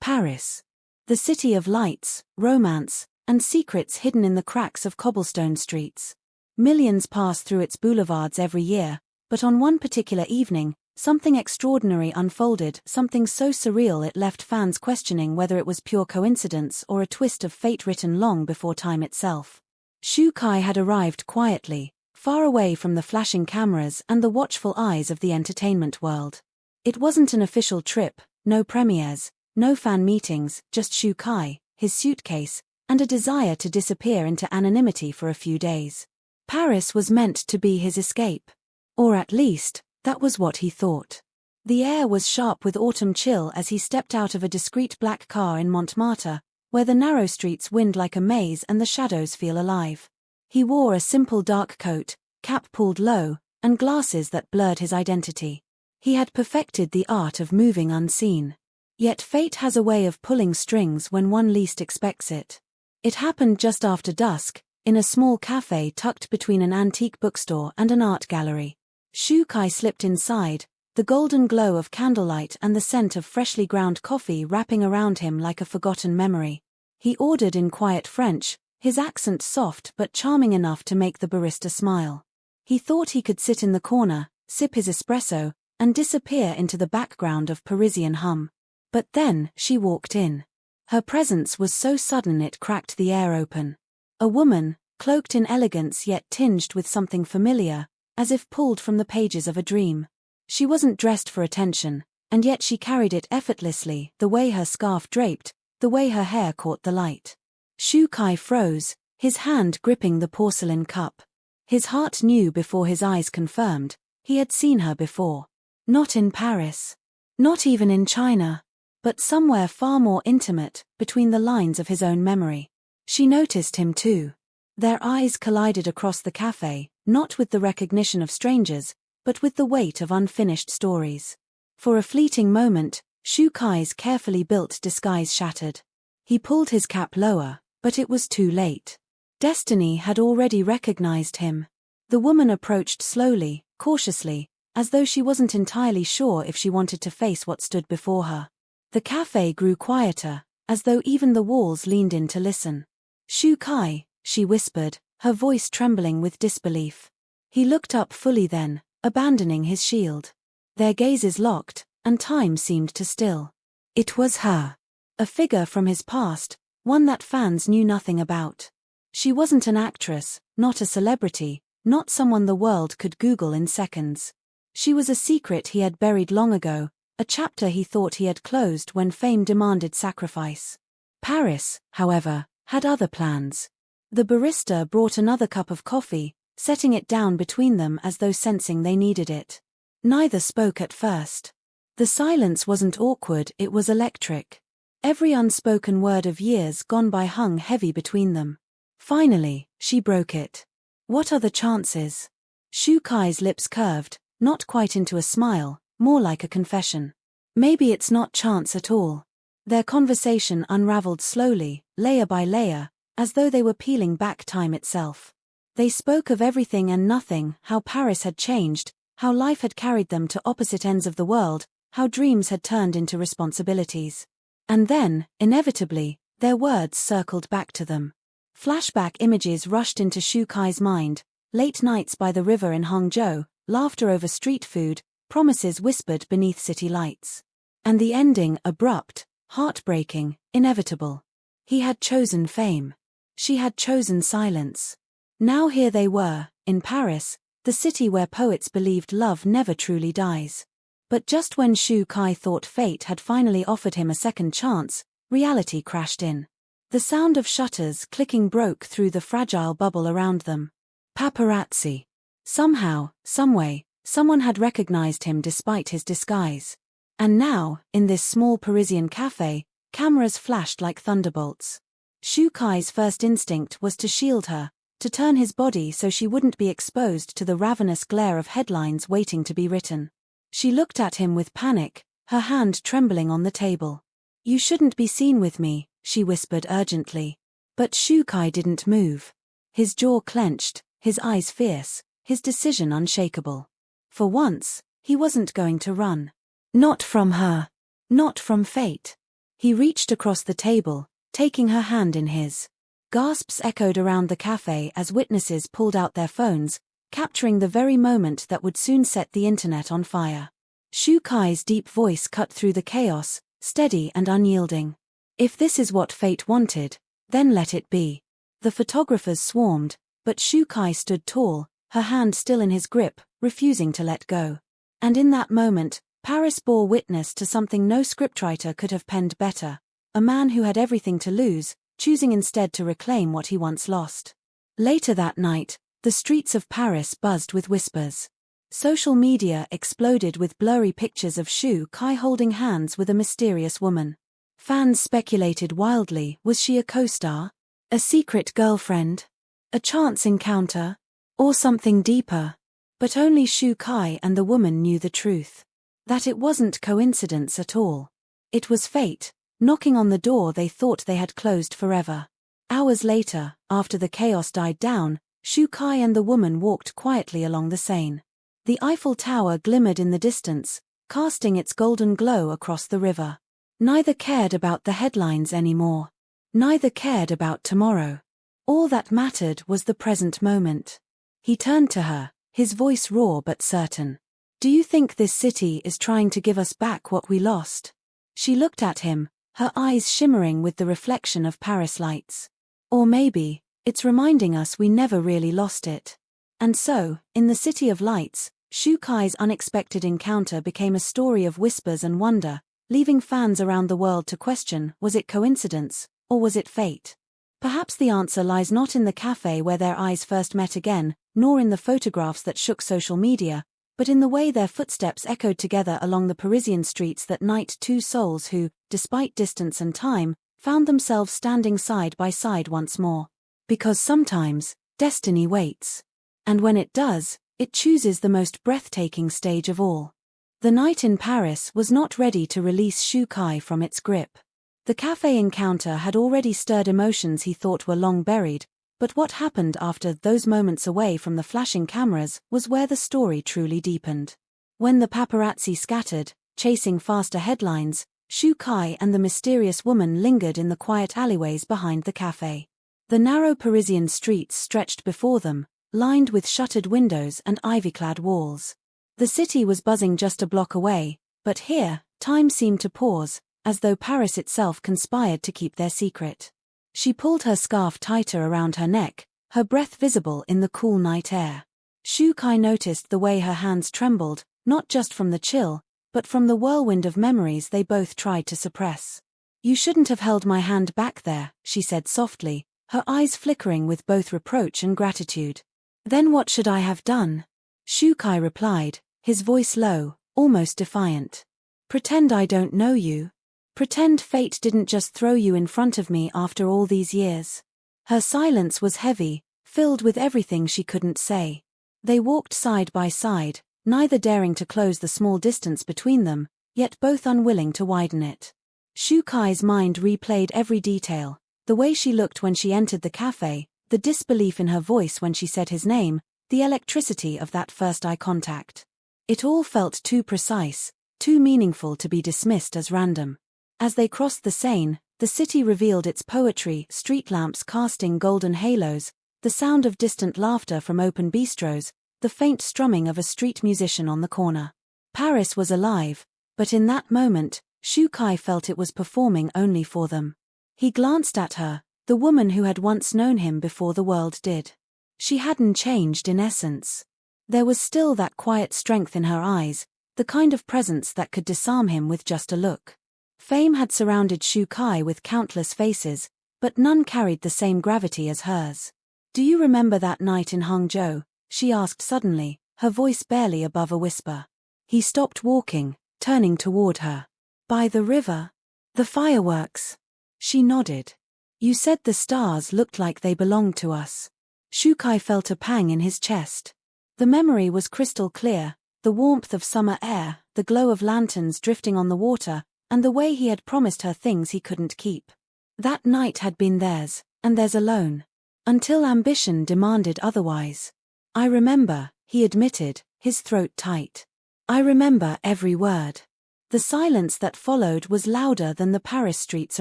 Paris. The city of lights, romance, and secrets hidden in the cracks of cobblestone streets. Millions pass through its boulevards every year, but on one particular evening, something extraordinary unfolded, something so surreal it left fans questioning whether it was pure coincidence or a twist of fate written long before time itself. Shu Kai had arrived quietly, far away from the flashing cameras and the watchful eyes of the entertainment world. It wasn't an official trip, no premieres, no fan meetings, just Shu Kai, his suitcase, and a desire to disappear into anonymity for a few days. Paris was meant to be his escape. Or at least, that was what he thought. The air was sharp with autumn chill as he stepped out of a discreet black car in Montmartre, where the narrow streets wind like a maze and the shadows feel alive. He wore a simple dark coat, cap pulled low, and glasses that blurred his identity. He had perfected the art of moving unseen. Yet fate has a way of pulling strings when one least expects it. It happened just after dusk, in a small café tucked between an antique bookstore and an art gallery. Shu Kai slipped inside, the golden glow of candlelight and the scent of freshly ground coffee wrapping around him like a forgotten memory. He ordered in quiet French, his accent soft but charming enough to make the barista smile. He thought he could sit in the corner, sip his espresso, and disappear into the background of Parisian hum. But then, she walked in. Her presence was so sudden it cracked the air open. A woman, cloaked in elegance yet tinged with something familiar, as if pulled from the pages of a dream. She wasn't dressed for attention, and yet she carried it effortlessly, the way her scarf draped, the way her hair caught the light. Shu Kai froze, his hand gripping the porcelain cup. His heart knew before his eyes confirmed, he had seen her before. Not in Paris. Not even in China. But somewhere far more intimate, between the lines of his own memory. She noticed him too. Their eyes collided across the café, not with the recognition of strangers, but with the weight of unfinished stories. For a fleeting moment, Shu Kai's carefully built disguise shattered. He pulled his cap lower, but it was too late. Destiny had already recognized him. The woman approached slowly, cautiously, as though she wasn't entirely sure if she wanted to face what stood before her. The café grew quieter, as though even the walls leaned in to listen. Shu Kai, she whispered, her voice trembling with disbelief. He looked up fully then, abandoning his shield. Their gazes locked, and time seemed to still. It was her. A figure from his past, one that fans knew nothing about. She wasn't an actress, not a celebrity, not someone the world could Google in seconds. She was a secret he had buried long ago, a chapter he thought he had closed when fame demanded sacrifice. Paris, however, had other plans. The barista brought another cup of coffee, setting it down between them as though sensing they needed it. Neither spoke at first. The silence wasn't awkward, it was electric. Every unspoken word of years gone by hung heavy between them. Finally, she broke it. What are the chances? Shu Kai's lips curved, not quite into a smile, more like a confession. Maybe it's not chance at all. Their conversation unraveled slowly, layer by layer, as though they were peeling back time itself. They spoke of everything and nothing, how Paris had changed, how life had carried them to opposite ends of the world, how dreams had turned into responsibilities. And then, inevitably, their words circled back to them. Flashback images rushed into Shu Kai's mind, late nights by the river in Hangzhou, laughter over street food, promises whispered beneath city lights. And the ending abrupt, heartbreaking, inevitable. He had chosen fame. She had chosen silence. Now here they were, in Paris, the city where poets believed love never truly dies. But just when Shu Kai thought fate had finally offered him a second chance, reality crashed in. The sound of shutters clicking broke through the fragile bubble around them. Paparazzi. Somehow, someway, someone had recognized him despite his disguise. And now, in this small Parisian café, cameras flashed like thunderbolts. Shu Kai's first instinct was to shield her, to turn his body so she wouldn't be exposed to the ravenous glare of headlines waiting to be written. She looked at him with panic, her hand trembling on the table. "You shouldn't be seen with me," she whispered urgently. But Shu Kai didn't move. His jaw clenched, his eyes fierce, his decision unshakable. For once, he wasn't going to run. Not from her. Not from fate. He reached across the table, taking her hand in his. Gasps echoed around the cafe as witnesses pulled out their phones, capturing the very moment that would soon set the internet on fire. Shu Kai's deep voice cut through the chaos, steady and unyielding. If this is what fate wanted, then let it be. The photographers swarmed, but Shu Kai stood tall, her hand still in his grip, refusing to let go. And in that moment, Paris bore witness to something no scriptwriter could have penned better. A man who had everything to lose, choosing instead to reclaim what he once lost. Later that night, the streets of Paris buzzed with whispers. Social media exploded with blurry pictures of Shu Kai holding hands with a mysterious woman. Fans speculated wildly, was she a co-star? A secret girlfriend? A chance encounter? Or something deeper? But only Shu Kai and the woman knew the truth. That it wasn't coincidence at all. It was fate, knocking on the door they thought they had closed forever. Hours later, after the chaos died down, Shu Kai and the woman walked quietly along the Seine. The Eiffel Tower glimmered in the distance, casting its golden glow across the river. Neither cared about the headlines anymore. Neither cared about tomorrow. All that mattered was the present moment. He turned to her, his voice raw but certain. Do you think this city is trying to give us back what we lost? She looked at him, her eyes shimmering with the reflection of Paris lights. Or maybe, it's reminding us we never really lost it. And so, in the City of Lights, Shu Kai's unexpected encounter became a story of whispers and wonder, leaving fans around the world to question, was it coincidence, or was it fate? Perhaps the answer lies not in the cafe where their eyes first met again, nor in the photographs that shook social media, but in the way their footsteps echoed together along the Parisian streets that night. Two souls who, despite distance and time, found themselves standing side by side once more. Because sometimes, destiny waits. And when it does, it chooses the most breathtaking stage of all. The night in Paris was not ready to release Shu Kai from its grip. The cafe encounter had already stirred emotions he thought were long buried, but what happened after those moments away from the flashing cameras was where the story truly deepened. When the paparazzi scattered, chasing faster headlines, Shu Kai and the mysterious woman lingered in the quiet alleyways behind the cafe. The narrow Parisian streets stretched before them, lined with shuttered windows and ivy-clad walls. The city was buzzing just a block away, but here, time seemed to pause, as though Paris itself conspired to keep their secret. She pulled her scarf tighter around her neck, her breath visible in the cool night air. Shu Kai noticed the way her hands trembled, not just from the chill, but from the whirlwind of memories they both tried to suppress. You shouldn't have held my hand back there, she said softly, her eyes flickering with both reproach and gratitude. Then what should I have done? Shu Kai replied, his voice low, almost defiant. Pretend I don't know you. Pretend fate didn't just throw you in front of me after all these years. Her silence was heavy, filled with everything she couldn't say. They walked side by side, neither daring to close the small distance between them, yet both unwilling to widen it. Shu Kai's mind replayed every detail, the way she looked when she entered the cafe, the disbelief in her voice when she said his name, the electricity of that first eye contact. It all felt too precise, too meaningful to be dismissed as random. As they crossed the Seine, the city revealed its poetry, street lamps casting golden halos, the sound of distant laughter from open bistros, the faint strumming of a street musician on the corner. Paris was alive, but in that moment, Shu Kai felt it was performing only for them. He glanced at her, the woman who had once known him before the world did. She hadn't changed in essence. There was still that quiet strength in her eyes, the kind of presence that could disarm him with just a look. Fame had surrounded Shu Kai with countless faces, but none carried the same gravity as hers. Do you remember that night in Hangzhou? She asked suddenly, her voice barely above a whisper. He stopped walking, turning toward her. By the river? The fireworks? She nodded. You said the stars looked like they belonged to us. Shu Kai felt a pang in his chest. The memory was crystal clear, the warmth of summer air, the glow of lanterns drifting on the water, and the way he had promised her things he couldn't keep. That night had been theirs, and theirs alone. Until ambition demanded otherwise. I remember, he admitted, his throat tight. I remember every word. The silence that followed was louder than the Paris streets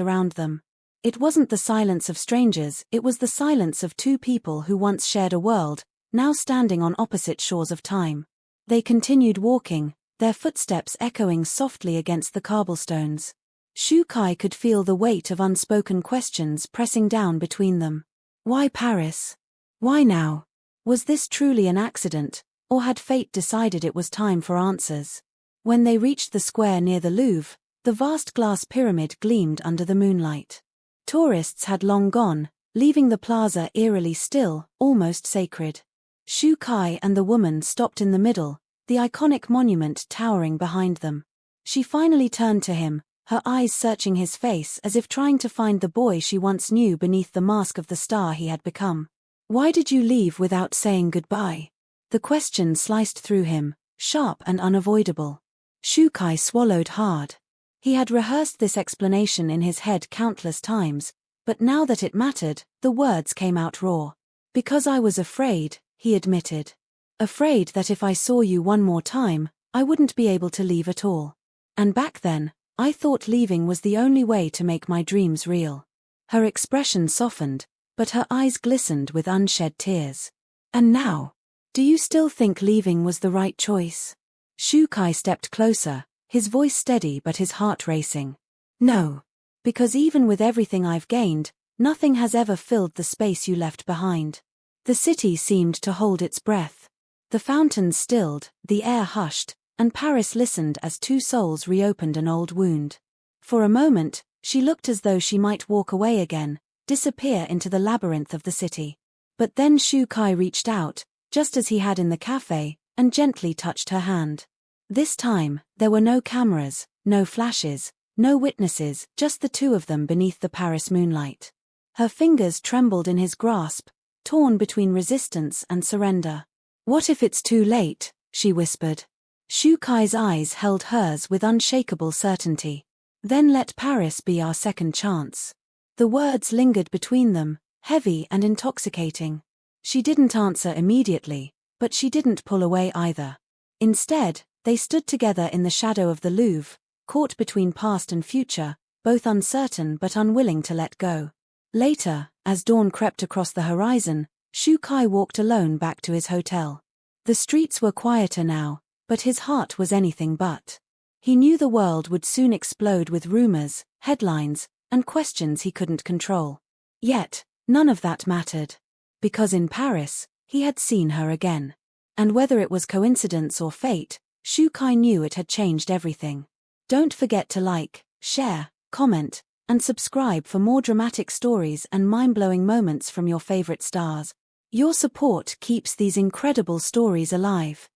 around them. It wasn't the silence of strangers, it was the silence of two people who once shared a world, now standing on opposite shores of time. They continued walking, their footsteps echoing softly against the cobblestones. Shu Kai could feel the weight of unspoken questions pressing down between them. Why Paris? Why now? Was this truly an accident, or had fate decided it was time for answers? When they reached the square near the Louvre, the vast glass pyramid gleamed under the moonlight. Tourists had long gone, leaving the plaza eerily still, almost sacred. Shu Kai and the woman stopped in the middle, the iconic monument towering behind them. She finally turned to him, her eyes searching his face as if trying to find the boy she once knew beneath the mask of the star he had become. Why did you leave without saying goodbye? The question sliced through him, sharp and unavoidable. Shu Kai swallowed hard. He had rehearsed this explanation in his head countless times, but now that it mattered, the words came out raw. Because I was afraid, he admitted. Afraid that if I saw you one more time, I wouldn't be able to leave at all. And back then, I thought leaving was the only way to make my dreams real. Her expression softened, but her eyes glistened with unshed tears. And now? Do you still think leaving was the right choice? Shu Kai stepped closer, his voice steady but his heart racing. No. Because even with everything I've gained, nothing has ever filled the space you left behind. The city seemed to hold its breath. The fountains stilled, the air hushed, and Paris listened as two souls reopened an old wound. For a moment, she looked as though she might walk away again, disappear into the labyrinth of the city. But then Shu Kai reached out, just as he had in the café, and gently touched her hand. This time, there were no cameras, no flashes, no witnesses, just the two of them beneath the Paris moonlight. Her fingers trembled in his grasp, torn between resistance and surrender. What if it's too late? She whispered. Shu Kai's eyes held hers with unshakable certainty. Then let Paris be our second chance. The words lingered between them, heavy and intoxicating. She didn't answer immediately, but she didn't pull away either. Instead, they stood together in the shadow of the Louvre, caught between past and future, both uncertain but unwilling to let go. Later, as dawn crept across the horizon, Shu Kai walked alone back to his hotel. The streets were quieter now, but his heart was anything but. He knew the world would soon explode with rumors, headlines, and questions he couldn't control. Yet, none of that mattered. Because in Paris, he had seen her again. And whether it was coincidence or fate, Shu Kai knew it had changed everything. Don't forget to like, share, comment, and subscribe for more dramatic stories and mind-blowing moments from your favorite stars. Your support keeps these incredible stories alive.